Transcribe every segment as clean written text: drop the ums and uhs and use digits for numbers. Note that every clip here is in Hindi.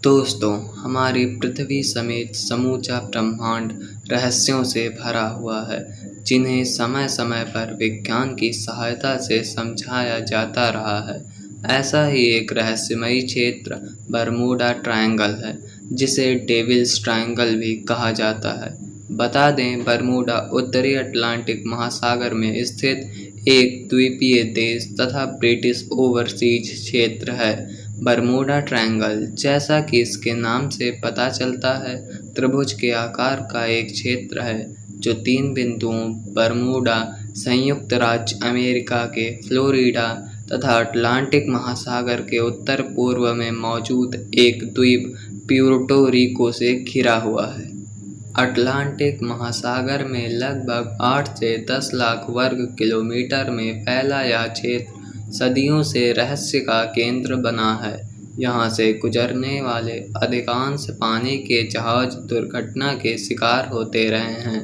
दोस्तों, हमारी पृथ्वी समेत समूचा ब्रह्मांड रहस्यों से भरा हुआ है, जिन्हें समय-समय पर विज्ञान की सहायता से समझाया जाता रहा है। ऐसा ही एक रहस्यमयी क्षेत्र बरमूडा ट्रायंगल है, जिसे डेविल्स ट्रायंगल भी कहा जाता है। बता दें, बरमूडा उत्तरी अटलांटिक महासागर में स्थित एक द्वीपीय देश तथा ब्रिटिश ओवरसीज क्षेत्र है। बरमूडा ट्रायंगल, जैसा कि इसके नाम से पता चलता है, त्रिभुज के आकार का एक क्षेत्र है जो 3 बिंदुओं बरमूडा, संयुक्त राज्य अमेरिका के फ्लोरिडा तथा अटलांटिक महासागर के उत्तर पूर्व में मौजूद एक द्वीप प्यूर्टो रिको से घिरा हुआ है। अटलांटिक महासागर में लगभग 8 से 10 लाख वर्ग किलोमीटर में फैला यह क्षेत्र सदियों से रहस्य का केंद्र बना है। यहाँ से गुजरने वाले अधिकांश पानी के जहाज दुर्घटना के शिकार होते रहे हैं।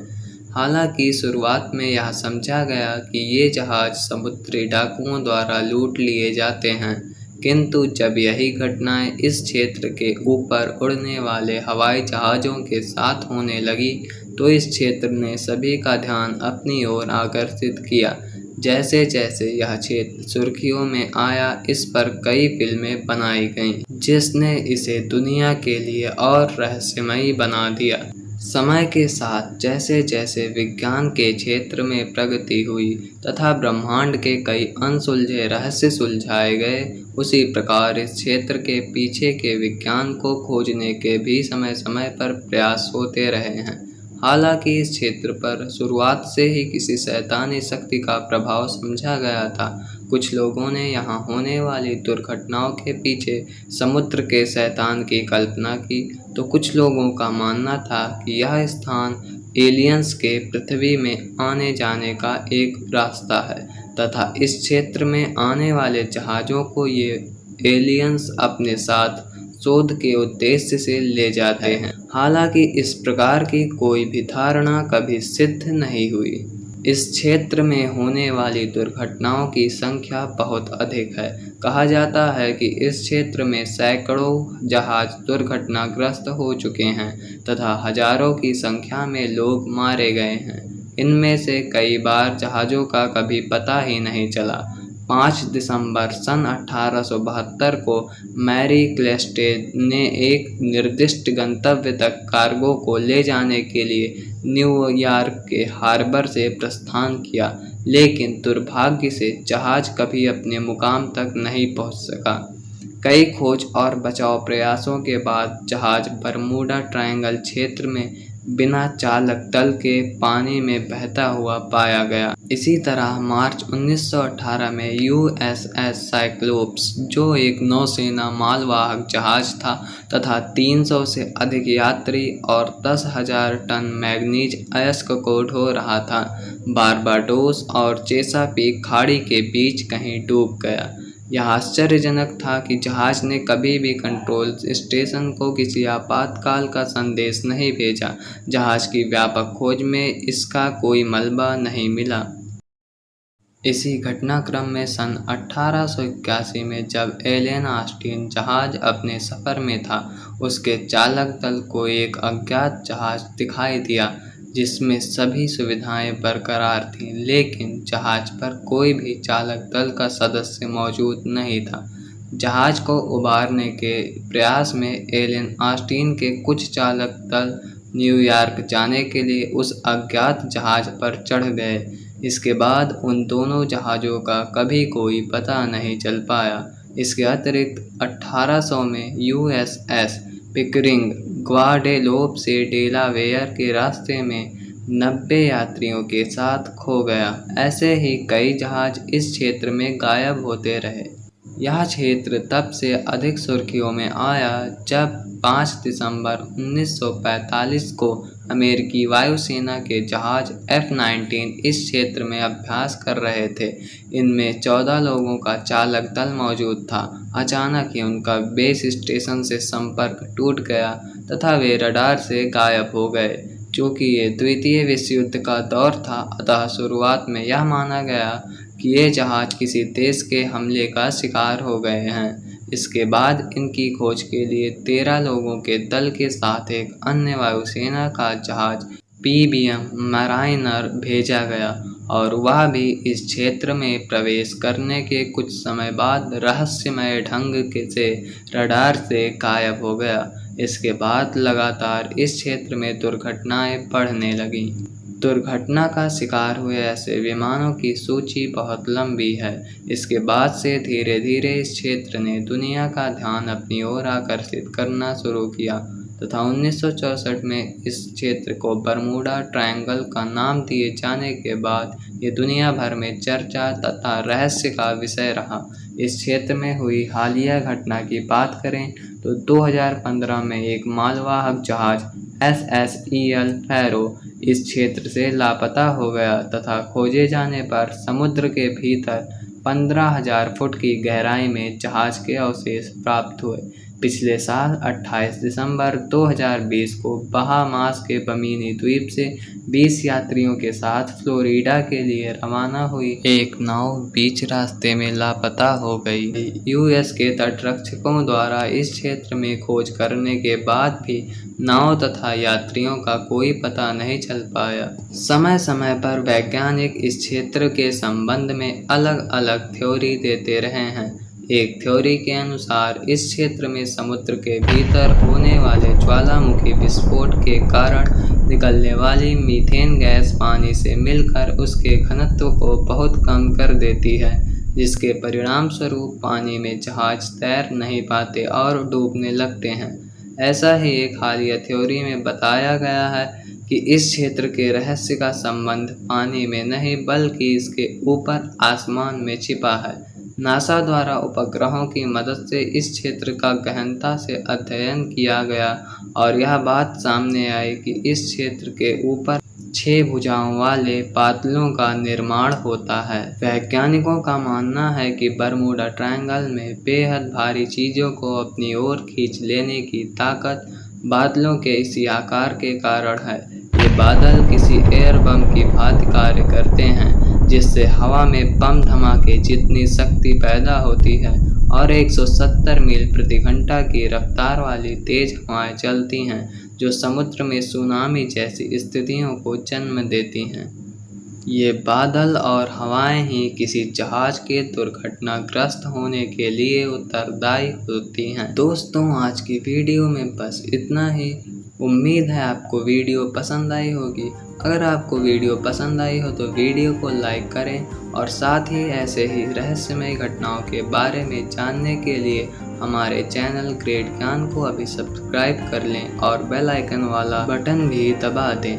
हालांकि शुरुआत में यह समझा गया कि ये जहाज समुद्री डाकुओं द्वारा लूट लिए जाते हैं, किंतु जब यही घटनाएं इस क्षेत्र के ऊपर उड़ने वाले हवाई जहाज़ों के साथ होने लगी, तो इस क्षेत्र ने सभी का ध्यान अपनी ओर आकर्षित किया। जैसे जैसे यह क्षेत्र सुर्खियों में आया, इस पर कई फिल्में बनाई गईं, जिसने इसे दुनिया के लिए और रहस्यमयी बना दिया। समय के साथ जैसे जैसे विज्ञान के क्षेत्र में प्रगति हुई तथा ब्रह्मांड के कई अनसुलझे रहस्य सुलझाए गए, उसी प्रकार इस क्षेत्र के पीछे के विज्ञान को खोजने के भी समय समय पर प्रयास होते रहे हैं। हालांकि इस क्षेत्र पर शुरुआत से ही किसी शैतानी शक्ति का प्रभाव समझा गया था। कुछ लोगों ने यहाँ होने वाली दुर्घटनाओं के पीछे समुद्र के शैतान की कल्पना की, तो कुछ लोगों का मानना था कि यह स्थान एलियंस के पृथ्वी में आने जाने का एक रास्ता है तथा इस क्षेत्र में आने वाले जहाज़ों को ये एलियंस अपने साथ शोध के उद्देश्य से ले जाते हैं। हालांकि इस प्रकार की कोई भी धारणा कभी सिद्ध नहीं हुई। इस क्षेत्र में होने वाली दुर्घटनाओं की संख्या बहुत अधिक है। कहा जाता है कि इस क्षेत्र में सैकड़ों जहाज दुर्घटनाग्रस्त हो चुके हैं तथा हजारों की संख्या में लोग मारे गए हैं। इनमें से कई बार जहाज़ों का कभी पता ही नहीं चला। 5 दिसंबर सन 1872 को मैरी क्लेस्टे ने एक निर्दिष्ट गंतव्य तक कार्गो को ले जाने के लिए न्यूयॉर्क के हार्बर से प्रस्थान किया, लेकिन दुर्भाग्य से जहाज़ कभी अपने मुकाम तक नहीं पहुंच सका। कई खोज और बचाव प्रयासों के बाद जहाज़ बरमूडा ट्रायंगल क्षेत्र में बिना चालक दल के पानी में बहता हुआ पाया गया। इसी तरह मार्च 1918 में USS साइक्लोप्स, जो एक नौसेना मालवाहक जहाज था तथा 300 से अधिक यात्री और 10,000 टन मैग्नीज अयस्क को ढो रहा था, बारबाडोस और चेसापीक खाड़ी के बीच कहीं डूब गया। यह आश्चर्यजनक था कि जहाज़ ने कभी भी कंट्रोल स्टेशन को किसी आपातकाल का संदेश नहीं भेजा। जहाज़ की व्यापक खोज में इसका कोई मलबा नहीं मिला। इसी घटनाक्रम में सन 1881 में जब एलेन ऑस्टिन जहाज़ अपने सफ़र में था, उसके चालक दल को एक अज्ञात जहाज़ दिखाई दिया जिसमें सभी सुविधाएं बरकरार थीं, लेकिन जहाज़ पर कोई भी चालक दल का सदस्य मौजूद नहीं था। जहाज़ को उबारने के प्रयास में एलेन ऑस्टिन के कुछ चालक दल न्यूयॉर्क जाने के लिए उस अज्ञात जहाज़ पर चढ़ गए। इसके बाद उन दोनों जहाज़ों का कभी कोई पता नहीं चल पाया। इसके अतिरिक्त 1800 में USS पिकरिंग ग्वाडेलोप से डेलावेयर के रास्ते में 90 यात्रियों के साथ खो गया। ऐसे ही कई जहाज़ इस क्षेत्र में गायब होते रहे। यह क्षेत्र तब से अधिक सुर्खियों में आया जब 5 दिसंबर 1945 को अमेरिकी वायुसेना के जहाज़ F-19 इस क्षेत्र में अभ्यास कर रहे थे। इनमें 14 लोगों का चालक दल मौजूद था। अचानक ही उनका बेस स्टेशन से संपर्क टूट गया तथा वे रडार से गायब हो गए। चूँकि ये द्वितीय विश्व युद्ध का दौर था, अतः शुरुआत में यह माना गया कि ये जहाज़ किसी देश के हमले का शिकार हो गए हैं, इसके बाद इनकी खोज के लिए 13 लोगों के दल के साथ एक अन्य वायुसेना का जहाज PBM मराइनर भेजा गया और वह भी इस क्षेत्र में प्रवेश करने के कुछ समय बाद रहस्यमय ढंग से रडार से गायब हो गया। इसके बाद लगातार इस क्षेत्र में दुर्घटनाएं बढ़ने लगीं। दुर्घटना का शिकार हुए ऐसे विमानों की सूची बहुत लंबी है। इसके बाद से धीरे धीरे इस क्षेत्र ने दुनिया का ध्यान अपनी ओर आकर्षित करना शुरू किया तथा 1964 में इस क्षेत्र को बरमूडा ट्रायंगल का नाम दिए जाने के बाद ये दुनिया भर में चर्चा तथा रहस्य का विषय रहा। इस क्षेत्र में हुई हालिया घटना की बात करें तो 2015 में एक मालवाहक जहाज SSEL फैरो इस क्षेत्र से लापता हो गया तथा खोजे जाने पर समुद्र के भीतर 15,000 फुट की गहराई में जहाज के अवशेष प्राप्त हुए। पिछले साल 28 दिसंबर 2020 को बहामास के बमिनी द्वीप से 20 यात्रियों के साथ फ्लोरिडा के लिए रवाना हुई एक नाव बीच रास्ते में लापता हो गई। US के तटरक्षकों द्वारा इस क्षेत्र में खोज करने के बाद भी नाव तथा यात्रियों का कोई पता नहीं चल पाया। समय समय पर वैज्ञानिक इस क्षेत्र के संबंध में अलग अलग थ्योरी देते रहे हैं। एक थ्योरी के अनुसार इस क्षेत्र में समुद्र के भीतर होने वाले ज्वालामुखी विस्फोट के कारण निकलने वाली मीथेन गैस पानी से मिलकर उसके घनत्व को बहुत कम कर देती है, जिसके परिणाम स्वरूप पानी में जहाज तैर नहीं पाते और डूबने लगते हैं। ऐसा ही एक हालिया थ्योरी में बताया गया है कि इस क्षेत्र के रहस्य का संबंध पानी में नहीं बल्कि इसके ऊपर आसमान में छिपा है। नासा द्वारा उपग्रहों की मदद से इस क्षेत्र का गहनता से अध्ययन किया गया और यह बात सामने आई कि इस क्षेत्र के ऊपर 6 भुजाओं वाले पातलों का निर्माण होता है। वैज्ञानिकों का मानना है कि बरमूडा ट्रायंगल में बेहद भारी चीजों को अपनी ओर खींच लेने की ताकत बादलों के इसी आकार के कारण है। ये बादल किसी एयर बम की भांति कार्य करते हैं, जिससे हवा में बम धमाके जितनी शक्ति पैदा होती है और 170 मील प्रति घंटा की रफ्तार वाली तेज हवाएं चलती हैं, जो समुद्र में सुनामी जैसी स्थितियों को जन्म देती हैं। ये बादल और हवाएं ही किसी जहाज के दुर्घटनाग्रस्त होने के लिए उत्तरदायी होती हैं। दोस्तों, आज की वीडियो में बस इतना ही। उम्मीद है आपको वीडियो पसंद आई होगी। अगर आपको वीडियो पसंद आई हो तो वीडियो को लाइक करें और साथ ही ऐसे ही रहस्यमय घटनाओं के बारे में जानने के लिए हमारे चैनल ग्रेट ज्ञान को अभी सब्सक्राइब कर लें और बेल आइकन वाला बटन भी दबा दें।